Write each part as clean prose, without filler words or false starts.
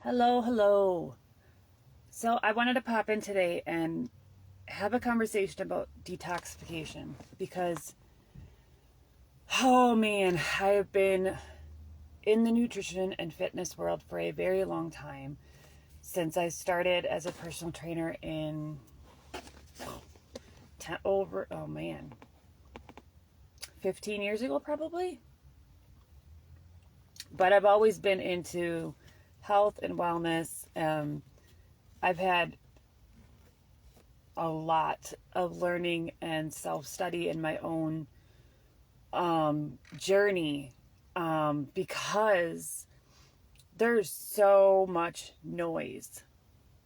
Hello, hello. So I wanted to pop in today and have a conversation about detoxification because, oh man, I have been in the nutrition and fitness world for a very long time since I started as a personal trainer in oh man, 15 years ago probably. But I've always been into health and wellness. I've had a lot of learning and self-study in my own journey because there's so much noise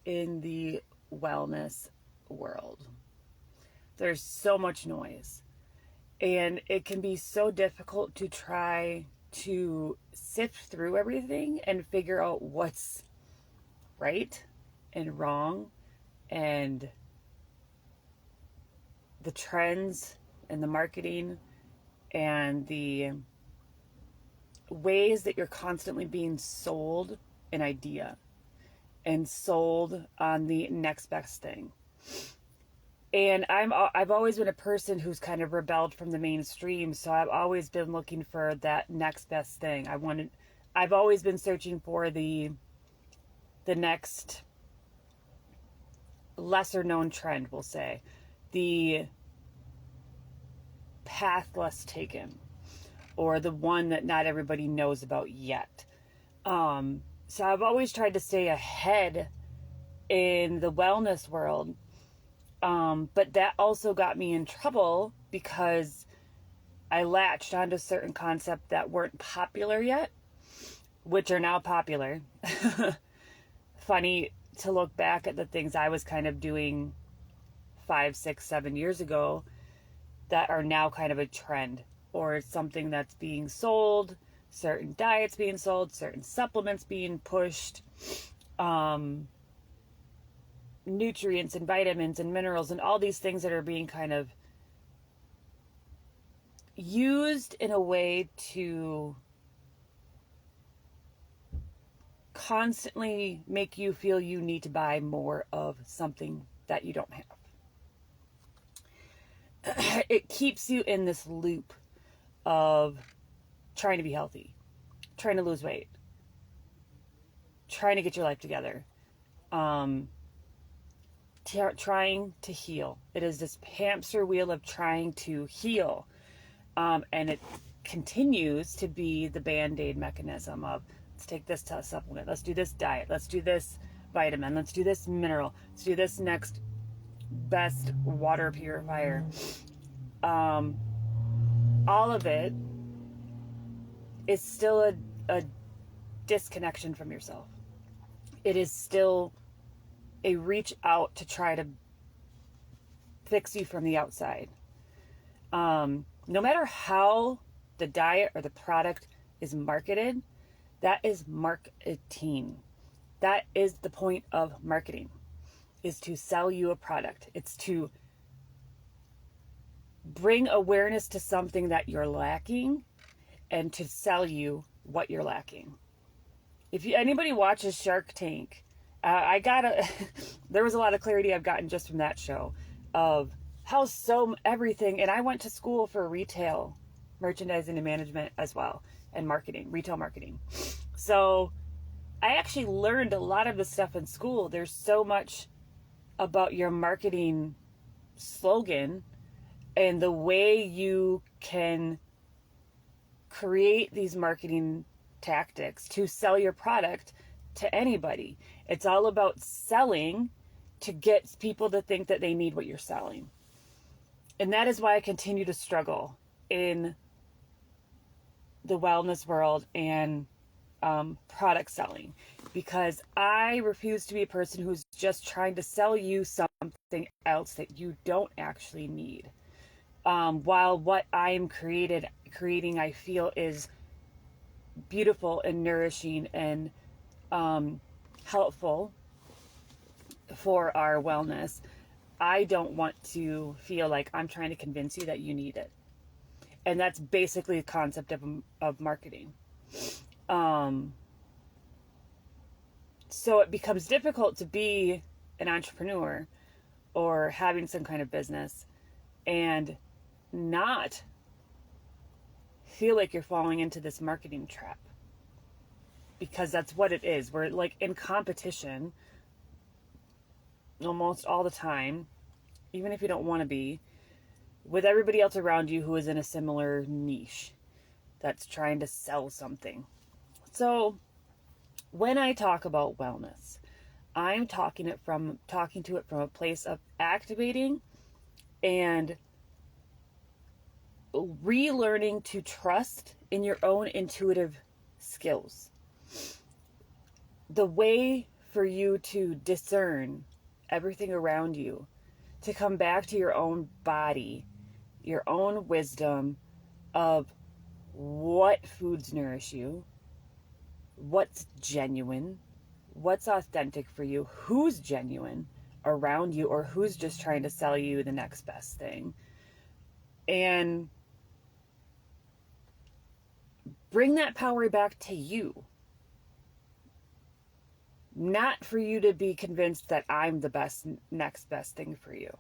in the wellness world. There's so much noise, and it can be so difficult to try to sift through everything and figure out what's right and wrong and the trends and the marketing and the ways that you're constantly being sold an idea and sold on the next best thing. And I've always been a person who's kind of rebelled from the mainstream, so I've always been looking for that next best thing. I've always been searching for the next lesser known trend, we'll say, the path less taken, or the one that not everybody knows about yet. So I've always tried to stay ahead in the wellness world. But that also got me in trouble because I latched onto certain concepts that weren't popular yet, which are now popular. Funny to look back at the things I was kind of doing 5, 6, 7 years ago that are now kind of a trend, or something that's being sold, certain diets being sold, certain supplements being pushed, nutrients and vitamins and minerals and all these things that are being kind of used in a way to constantly make you feel you need to buy more of something that you don't have. It keeps you in this loop of trying to be healthy, trying to lose weight, trying to get your life together, trying to heal. It is this hamster wheel of trying to heal. And it continues to be the Band-Aid mechanism of, let's take this supplement, let's do this diet, let's do this vitamin, let's do this mineral, let's do this next best water purifier. All of it is still a disconnection from yourself. It is still a reach out to try to fix you from the outside. No matter how the diet or the product is marketed, that is marketing. That is the point of marketing, is to sell you a product. It's to bring awareness to something that you're lacking and to sell you what you're lacking. If anybody watches Shark Tank, there was a lot of clarity I've gotten just from that show of how everything, and I went to school for retail merchandising and management as well, and marketing, retail marketing. So I actually learned a lot of the stuff in school. There's so much about your marketing slogan and the way you can create these marketing tactics to sell your product to anybody. It's all about selling to get people to think that they need what you're selling. And that is why I continue to struggle in the wellness world and product selling, because I refuse to be a person who's just trying to sell you something else that you don't actually need. While what I'm creating, I feel is beautiful and nourishing and helpful for our wellness, I don't want to feel like I'm trying to convince you that you need it. And that's basically the concept of marketing. So it becomes difficult to be an entrepreneur or having some kind of business and not feel like you're falling into this marketing trap, because that's what it is. We're like in competition almost all the time, even if you don't want to be, with everybody else around you who is in a similar niche that's trying to sell something. So when I talk about wellness, I'm talking to it from a place of activating and relearning to trust in your own intuitive skills. The way for you to discern everything around you, to come back to your own body, your own wisdom of what foods nourish you, what's genuine, what's authentic for you, who's genuine around you, or who's just trying to sell you the next best thing. And bring that power back to you. Not for you to be convinced that I'm the next best thing for you.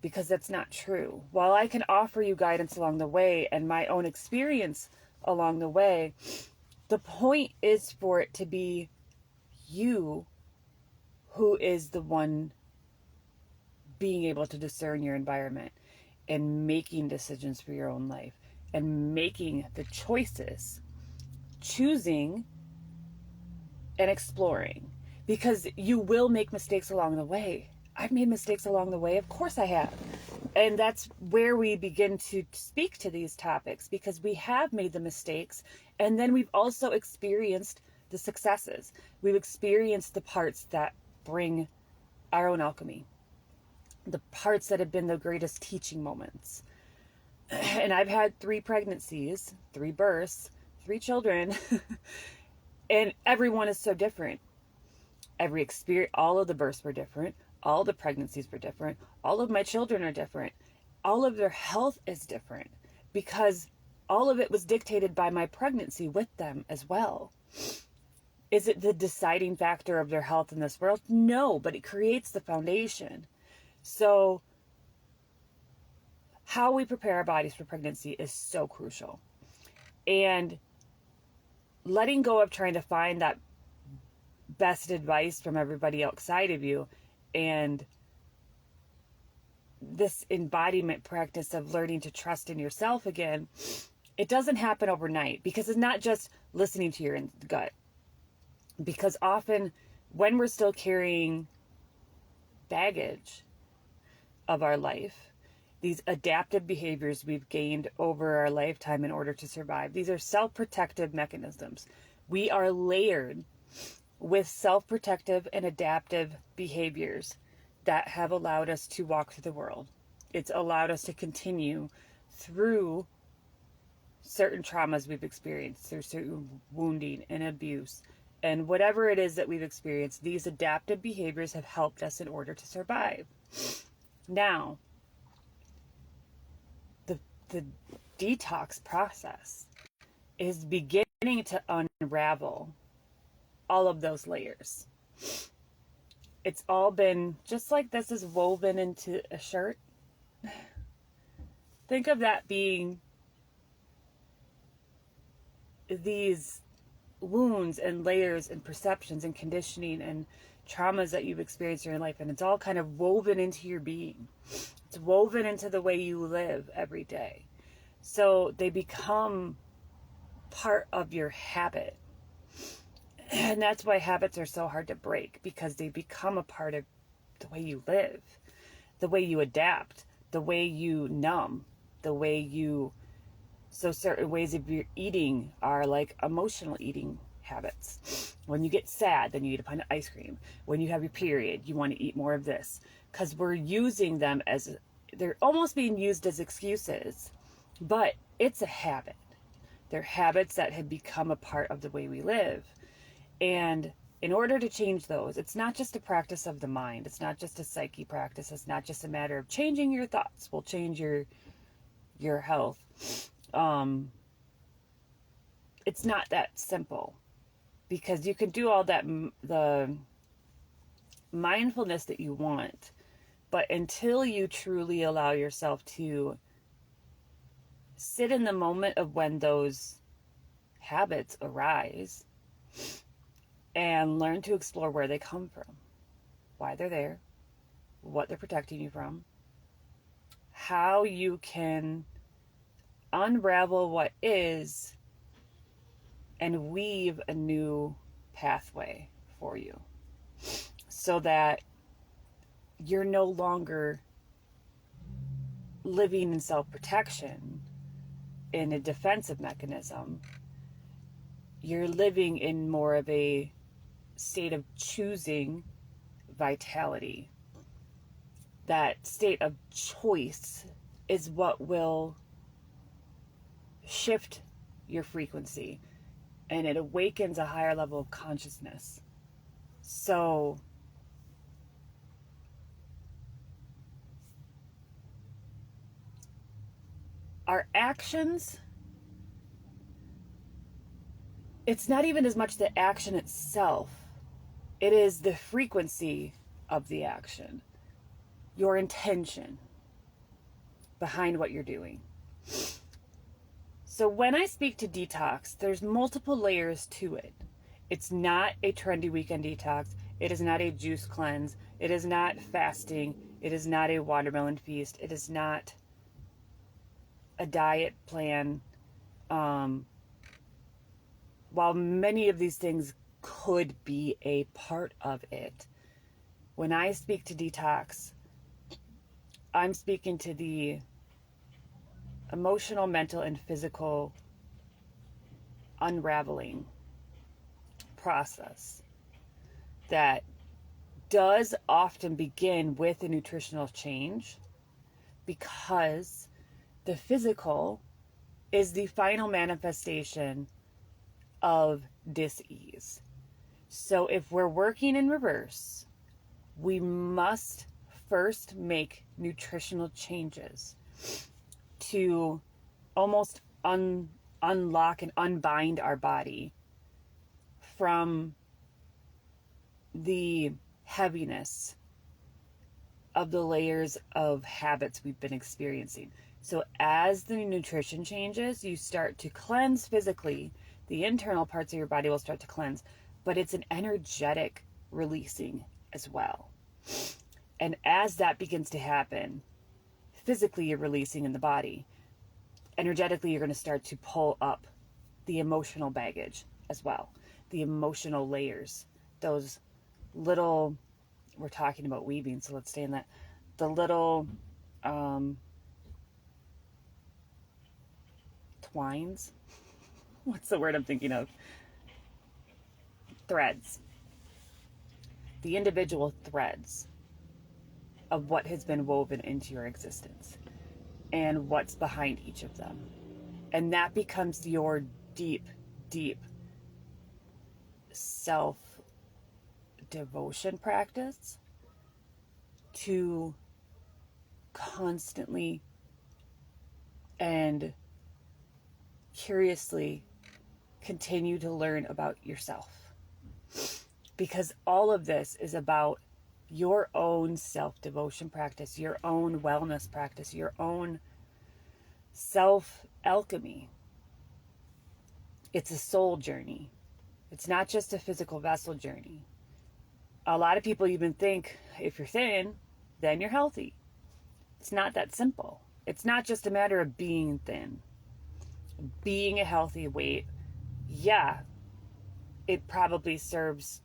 Because that's not true. While I can offer you guidance along the way and my own experience along the way, the point is for it to be you who is the one being able to discern your environment and making decisions for your own life and making the choices, choosing and exploring, because you will make mistakes along the way. I've made mistakes along the way. Of course I have. And that's where we begin to speak to these topics, because we have made the mistakes and then we've also experienced the successes. We've experienced the parts that bring our own alchemy, the parts that have been the greatest teaching moments. And I've had 3 pregnancies, 3 births, 3 children, and everyone is so different. Every experience, all of the births were different. All the pregnancies were different. All of my children are different. All of their health is different, because all of it was dictated by my pregnancy with them as well. Is it the deciding factor of their health in this world? No, but it creates the foundation. So how we prepare our bodies for pregnancy is so crucial. And letting go of trying to find that best advice from everybody outside of you, and this embodiment practice of learning to trust in yourself again, it doesn't happen overnight, because it's not just listening to your gut. Because often when we're still carrying baggage of our life, these adaptive behaviors we've gained over our lifetime in order to survive, these are self-protective mechanisms. We are layered with self-protective and adaptive behaviors that have allowed us to walk through the world. It's allowed us to continue through certain traumas we've experienced, through certain wounding and abuse, and whatever it is that we've experienced. These adaptive behaviors have helped us in order to survive. Now, the detox process is beginning to unravel all of those layers. It's all been just like this is woven into a shirt. Think of that being these wounds and layers and perceptions and conditioning and traumas that you've experienced in your life, and it's all kind of woven into your being. It's woven into the way you live every day. So they become part of your habit. And that's why habits are so hard to break, because they become a part of the way you live, the way you adapt, the way you numb, the way you... So certain ways of your eating are like emotional eating habits. When you get sad, then you eat a pint of ice cream. When you have your period, you want to eat more of this. Because we're using them as... They're almost being used as excuses. But it's a habit. They're habits that have become a part of the way we live. And in order to change those, it's not just a practice of the mind. It's not just a psyche practice. It's not just a matter of changing your thoughts will change your health. It's not that simple, because you can do all that, the mindfulness that you want, but until you truly allow yourself to sit in the moment of when those habits arise and learn to explore where they come from, why they're there, what they're protecting you from, how you can unravel what is and weave a new pathway for you so that you're no longer living in self-protection in a defensive mechanism. You're living in more of a state of choosing vitality. That state of choice is what will shift your frequency, and it awakens a higher level of consciousness. So our actions, it's not even as much the action itself, it is the frequency of the action, your intention behind what you're doing. So when I speak to detox, there's multiple layers to it. It's not a trendy weekend detox. It is not a juice cleanse. It is not fasting. It is not a watermelon feast. It is not a diet plan. While many of these things could be a part of it, when I speak to detox, I'm speaking to the emotional, mental, and physical unraveling process that does often begin with a nutritional change, because the physical is the final manifestation of dis-ease. So if we're working in reverse, we must first make nutritional changes to almost unlock and unbind our body from the heaviness of the layers of habits we've been experiencing. So as the nutrition changes, you start to cleanse physically. The internal parts of your body will start to cleanse, but it's an energetic releasing as well. And as that begins to happen, physically you're releasing in the body. Energetically, you're going to start to pull up the emotional baggage as well. The emotional layers, those little, we're talking about weaving, so let's stay in that. The little twines. What's the word I'm thinking of? Threads. The individual threads of what has been woven into your existence and what's behind each of them. And that becomes your deep, deep self-devotion practice to constantly and curiously continue to learn about yourself. Because all of this is about your own self-devotion practice, your own wellness practice, your own self-alchemy. It's a soul journey. It's not just a physical vessel journey. A lot of people even think if you're thin, then you're healthy. It's not that simple. It's not just a matter of being thin. Being a healthy weight, yeah, it probably serves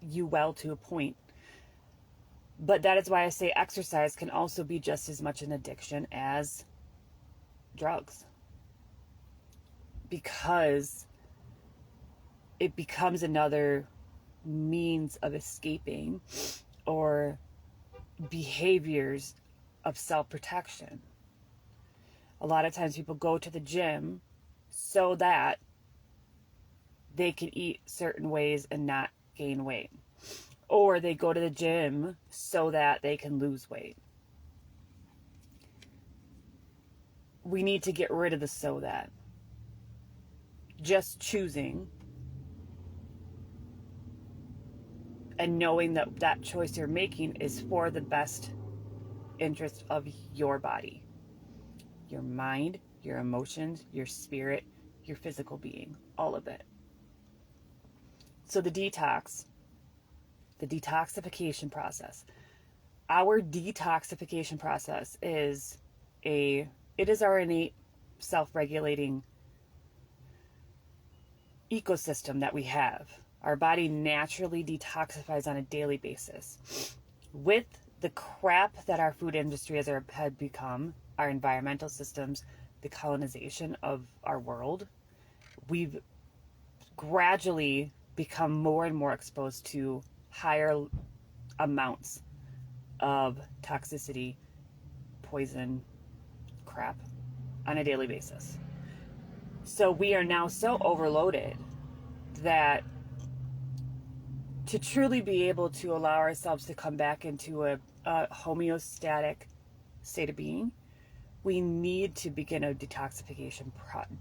you well to a point. But that is why I say exercise can also be just as much an addiction as drugs. Because it becomes another means of escaping or behaviors of self-protection. A lot of times people go to the gym so that they can eat certain ways and not gain weight. Or they go to the gym so that they can lose weight. We need to get rid of the so that. Just choosing and knowing that that choice you're making is for the best interest of your body, your mind, your emotions, your spirit, your physical being, all of it. So the detoxification process. Our detoxification process is our innate self-regulating ecosystem that we have. Our body naturally detoxifies on a daily basis. With the crap that our food industry had become, our environmental systems, the colonization of our world, we've gradually become more and more exposed to higher amounts of toxicity, poison, crap on a daily basis. So we are now so overloaded that to truly be able to allow ourselves to come back into a homeostatic state of being, we need to begin a detoxification,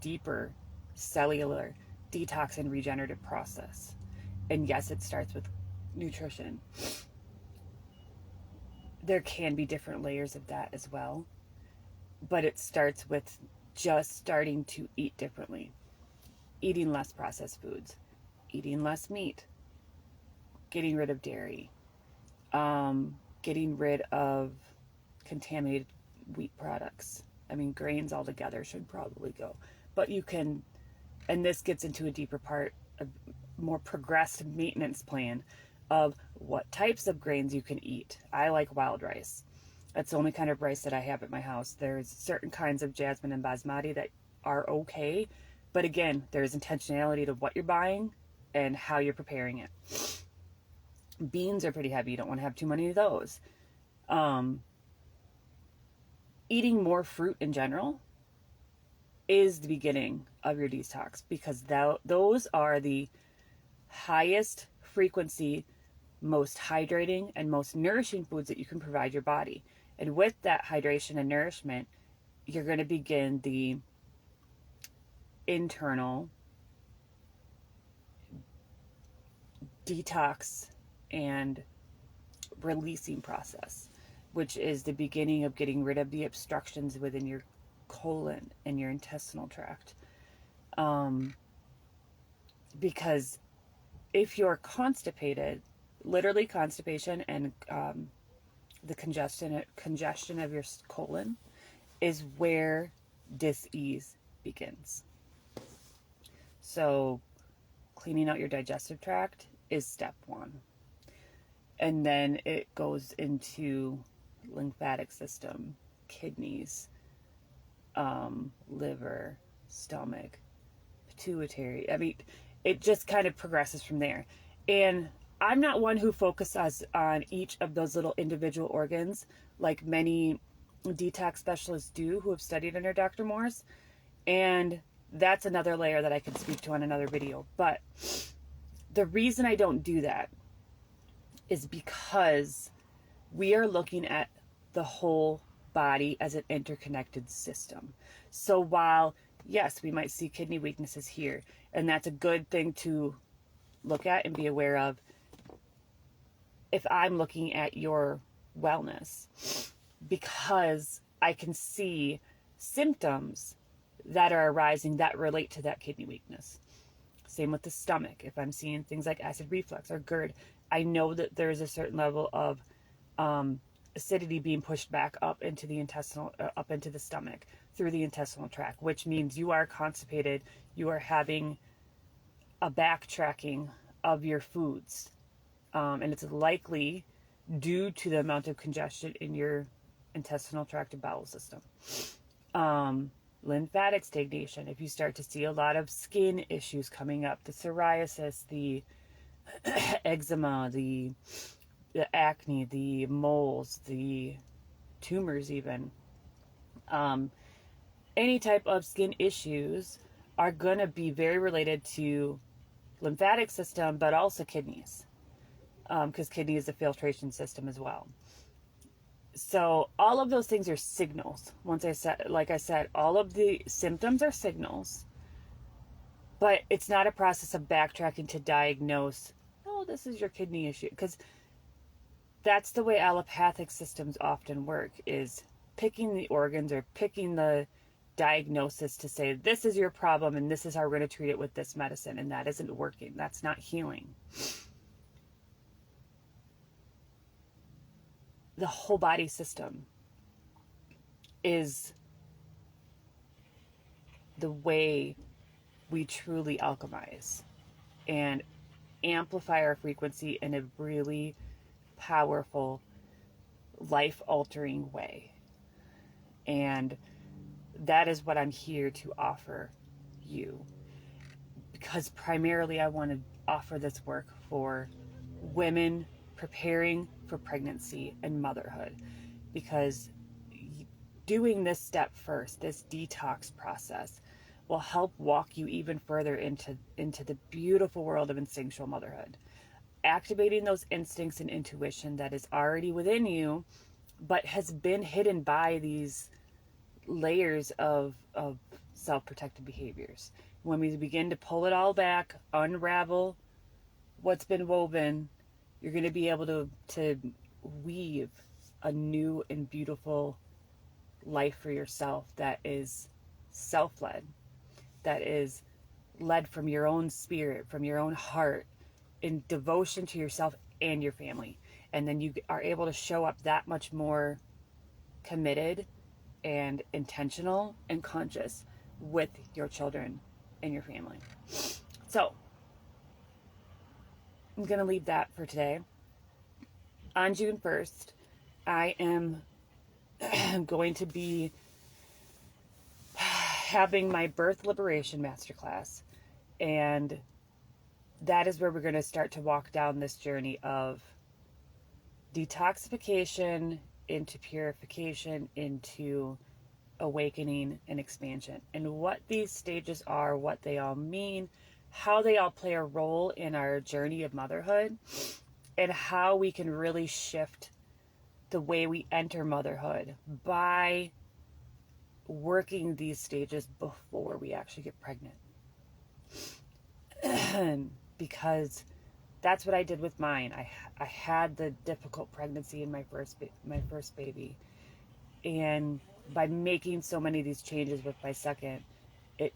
deeper cellular detox and regenerative process. And yes, it starts with nutrition. There can be different layers of that as well, but it starts with just starting to eat differently, eating less processed foods, eating less meat, getting rid of dairy, getting rid of contaminated wheat products. I mean, grains altogether should probably go, but you can, and this gets into a deeper part, a more progressed maintenance plan of what types of grains you can eat. I like wild rice. That's the only kind of rice that I have at my house. There's certain kinds of jasmine and basmati that are okay, but again, there's intentionality to what you're buying and how you're preparing it. Beans are pretty heavy. You don't want to have too many of those. Eating more fruit in general is the beginning of your detox, because those are the highest frequency, most hydrating, and most nourishing foods that you can provide your body. And with that hydration and nourishment, you're going to begin the internal detox and releasing process, which is the beginning of getting rid of the obstructions within your colon and your intestinal tract. Because if you're constipated, literally constipation and the congestion of your colon is where dis-ease begins. So cleaning out your digestive tract is step one. And then it goes into lymphatic system, kidneys, liver, stomach, pituitary. I mean, it just kind of progresses from there. And I'm not one who focuses on each of those little individual organs like many detox specialists do who have studied under Dr. Morse. And that's another layer that I can speak to on another video. But the reason I don't do that is because we are looking at the whole body as an interconnected system. So while, yes, we might see kidney weaknesses here, and that's a good thing to look at and be aware of, if I'm looking at your wellness, because I can see symptoms that are arising that relate to that kidney weakness. Same with the stomach. If I'm seeing things like acid reflux or GERD, I know that there's a certain level of acidity being pushed back up into the up into the stomach through the intestinal tract, which means you are constipated. You are having a backtracking of your foods, and it's likely due to the amount of congestion in your intestinal tract and bowel system. Lymphatic stagnation. If you start to see a lot of skin issues coming up, the psoriasis, the eczema, the acne, the moles, the tumors even, any type of skin issues are going to be very related to lymphatic system, but also kidneys, because kidney is a filtration system as well. So all of those things are signals. Like I said, all of the symptoms are signals, but it's not a process of backtracking to diagnose, oh, oh, this is your kidney issue. Because that's the way allopathic systems often work, is picking the organs or picking the diagnosis to say, this is your problem and this is how we're going to treat it with this medicine. And that isn't working. That's not healing. The whole body system is the way we truly alchemize and amplify our frequency in a really powerful, life-altering way. And that is what I'm here to offer you. Because primarily I want to offer this work for women preparing for pregnancy and motherhood. Because doing this step first, this detox process, will help walk you even further into the beautiful world of instinctual motherhood. Activating those instincts and intuition that is already within you, but has been hidden by these layers of self-protective behaviors. When we begin to pull it all back, unravel what's been woven, you're going to be able to weave a new and beautiful life for yourself that is self-led, that is led from your own spirit, from your own heart, in devotion to yourself and your family. And then you are able to show up that much more committed and intentional and conscious with your children and your family. So I'm going to leave that for today. On June 1st, I am going to be having my birth liberation masterclass. And that is where we're going to start to walk down this journey of detoxification into purification, into awakening and expansion, and what these stages are, what they all mean, how they all play a role in our journey of motherhood, and how we can really shift the way we enter motherhood by working these stages before we actually get pregnant. Because that's what I did with mine. I had the difficult pregnancy in my first baby, and by making so many of these changes with my second, it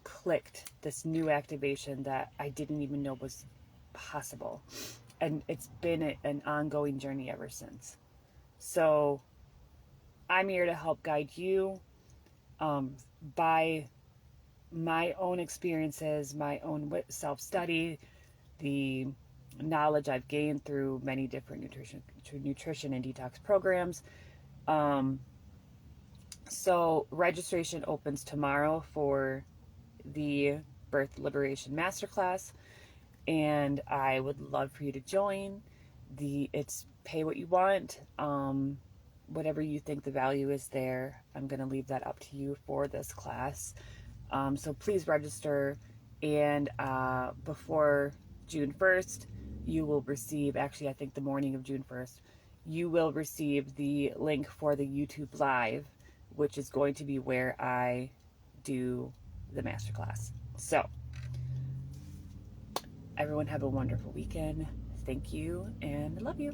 clicked this new activation that I didn't even know was possible, and it's been an ongoing journey ever since. So I'm here to help guide you by my own experiences, my own self-study, the knowledge I've gained through many different nutrition and detox programs. So registration opens tomorrow for the Birth Liberation Masterclass, and I would love for you to join. It's pay what you want, whatever you think the value is there. I'm going to leave that up to you for this class. So please register, and before June 1st, you will receive, actually I think the morning of June 1st, you will receive the link for the YouTube Live, which is going to be where I do the masterclass. So, everyone have a wonderful weekend. Thank you, and I love you.